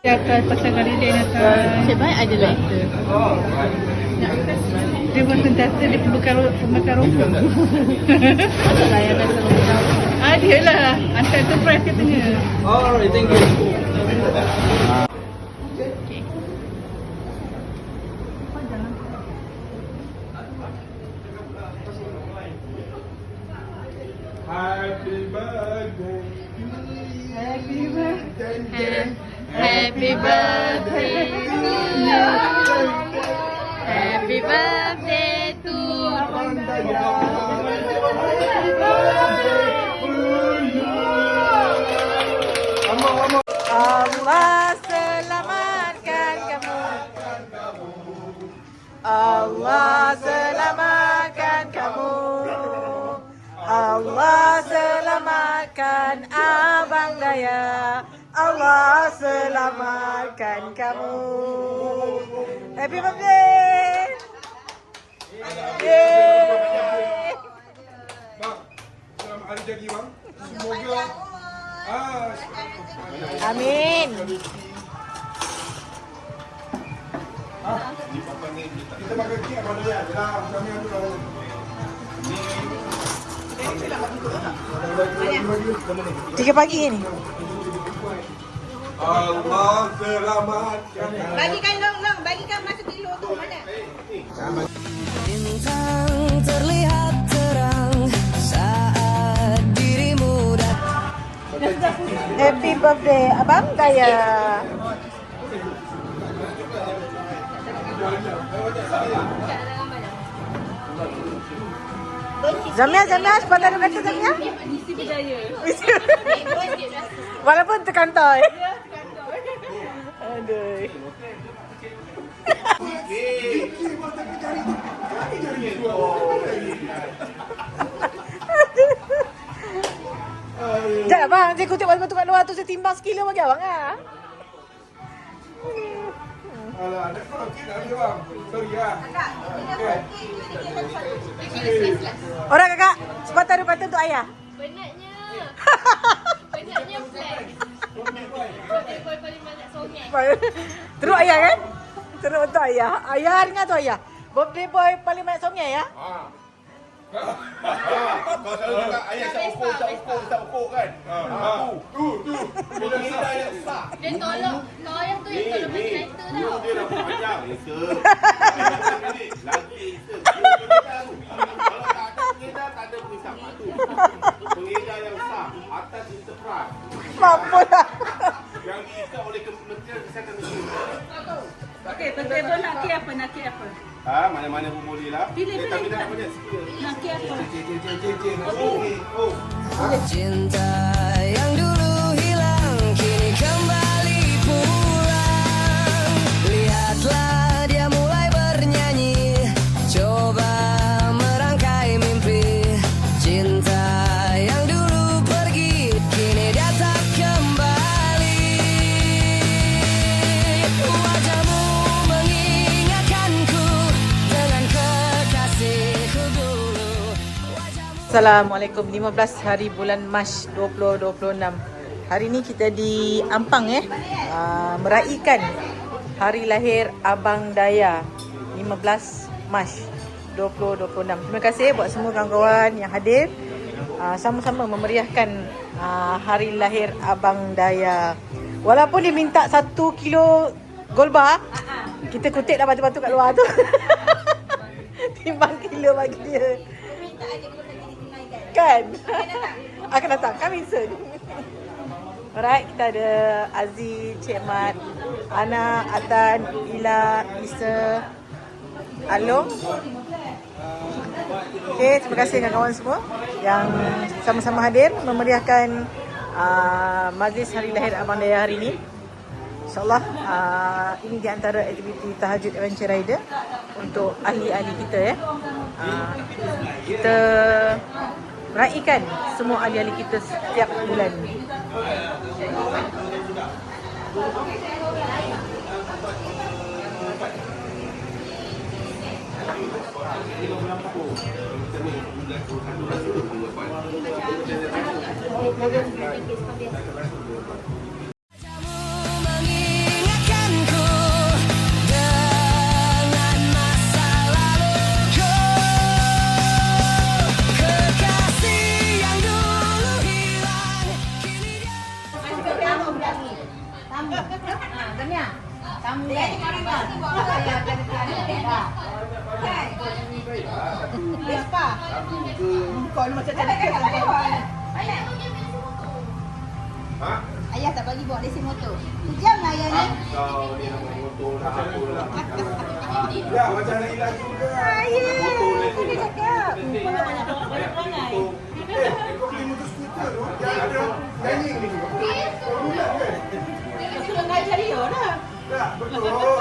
Dia akan pasangan dia akan Sebab ada lighter. dia pun sentiasa dia pemakan rokok. Masalah yang dah selalu tahu. Dia lah hantar surprise katanya. Alright, thank you. Happy birthday. Happy birthday. Happy birthday to you. Happy birthday to Allah selamatkan kamu. Allah selamatkan kamu. Allah selamatkan Abang Daya. Allah selamatkan kamu. Happy birthday. Yeay. Bang, selamat hari jadi bang. Semoga Amin. kita pakai kek apa dia? Dalam kami ambil dalam. Ni. 3 pagi ni. Allah selamatkan. Bagikan long, bagikan masuk di luar tu mana? Bintang terlihat terang saat dirimu datang. Happy birthday Abang Daya. Zamia, sepatah ada kata Zamia? Misi berjaya. Walaupun terkantoi. Aduh. Sekejap lah bang, saya kutip batu kat luar tu, saya timbang sekilo bagi abang lah. Alah, nak kau kek tak ada bang. Sorry lah. Orang kakak, sepatah ada kata untuk ayah. Penatnya flex. Birthday boy paling banyak songeng. Teruk ayah kan? Teruk untuk ayah. Ayah dengar tu ayah. Birthday boy paling banyak songnya ya? Kau selalu cakap ayah tak ukur kan? Tu. Bila dah yang besar. Dia tolong, kau yang tu yang tolong bagi lighter tau. Dia dah panjang. Insert. Lagi insert. Kalau tak ada pengedar, tak ada penisap. Tu. Pengedar yang besar. Atas enterprise. Mampu lah. Yang diikat oleh Kementerian Kesihatan Negara. Okey, birthday boy nak kek apa? Mana-mana pun boleh lah. Pilih. Tapi dah banyak sikit. Nak kek apa? Cinta yang dulu hilang kini kembali pulang. Lihatlah dia mulai bernyanyi, coba merangkai mimpi. Cinta yang dulu pergi kini dia tak kembali. Wajahmu mengingatkanku dengan kekasihku dulu. Assalamualaikum, 15 hari bulan Mac 2026. Hari ni kita di Ampang meraihkan hari lahir Abang Daya 15 Mac 2026. Terima kasih buat semua kawan-kawan yang hadir, sama-sama memeriahkan hari lahir Abang Daya. Walaupun dia minta 1 kilo golba, kita kutip dah batu-batu kat luar tu. Timbang kilo bagi dia. Minta aja kita lagi ditunaikan. Kan? Akan datang. Kami soon. Alright, kita ada Aziz, Cik Mat, Ana, Atan, Ila, Isa, Along. Okay, terima kasih kawan-kawan semua yang sama-sama hadir memeriahkan majlis hari lahir Abang Daya hari ini. InsyaAllah ini di antara aktiviti Tahajud Adventure Rider untuk ahli-ahli kita ya. Kita meraihkan semua ahli-ahli kita setiap bulan. Vespa. Lagu ke. Kau ni macam tadi ke? Ha? Ayah tak bagi bawa lesen motor. Kejam lah ayah ni. Kau ni nama motor dah apa lah. Ya, macam lagi lagu ke? Motor lesen. Dia cakap. Banyak orang perangai. Kau beli motor skuter tu, yang ada nyanyi ni. Kau bulat kan? Kau suruh ngajar dia dah. Tak, betul.